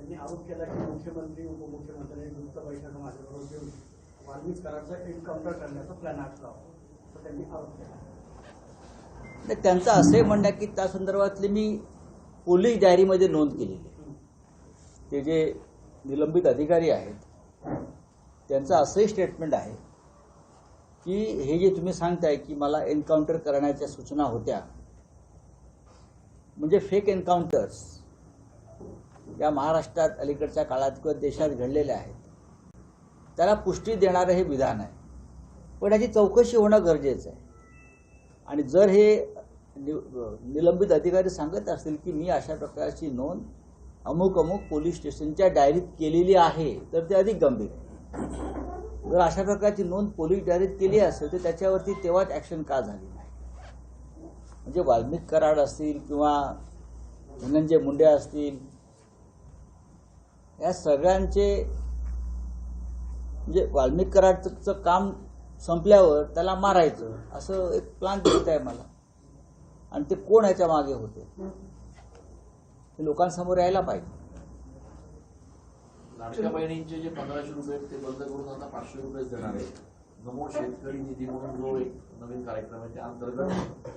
त्यांनी आरोप केला की मुख्यमंत्री उपमुख्यमंत्र्यांनी गुप्त बैठक माझ्याबरोबर घेऊन वाल्मिक कराडचा एन्काउंटर करण्याचा प्लॅन आखला होता, तर त्यांनी आरोप केला. त्यांचं असंही म्हणणं आहे की त्या संदर्भातली मी पोलीस डायरीमध्ये नोंद केलेली आहे. ते जे निलंबित अधिकारी आहेत त्यांचं असंही स्टेटमेंट आहे की हे जे तुम्ही सांगताय की मला एन्काउंटर करण्याच्या सूचना होत्या, म्हणजे फेक एन्काउंटर्स या महाराष्ट्रात अलीकडच्या काळात किंवा देशात घडलेल्या आहेत, त्याला पुष्टी देणारं हे विधान आहे. पण याची चौकशी होणं गरजेचं आहे. आणि जर हे निलंबित अधिकारी सांगत असतील की मी अशा प्रकारची नोंद अमुक अमुक पोलीस स्टेशनच्या डायरीत केलेली आहे, तर ते अधिक गंभीर आहे. जर अशा प्रकारची नोंद पोलीस डायरीत केली असेल तर त्याच्यावरती तेव्हाच ॲक्शन का झाली नाही? म्हणजे वाल्मिक कराड असतील किंवा धनंजय मुंडे असतील, या सगळ्यांचे म्हणजे वाल्मिक कराडचं काम संपल्यावर त्याला मारायचं असं एक प्लान दिसत आहे मला. आणि ते कोण ह्याच्या मागे होते हे लोकांसमोर यायला पाहिजे. लाडक्या बहिणींचे जे 1500 रुपये ते बंद करून आता 500 रुपये देणार आहे. नमो शेतकरी निधी म्हणून जो एक नवीन कार्यक्रम आहे त्या अंतर्गत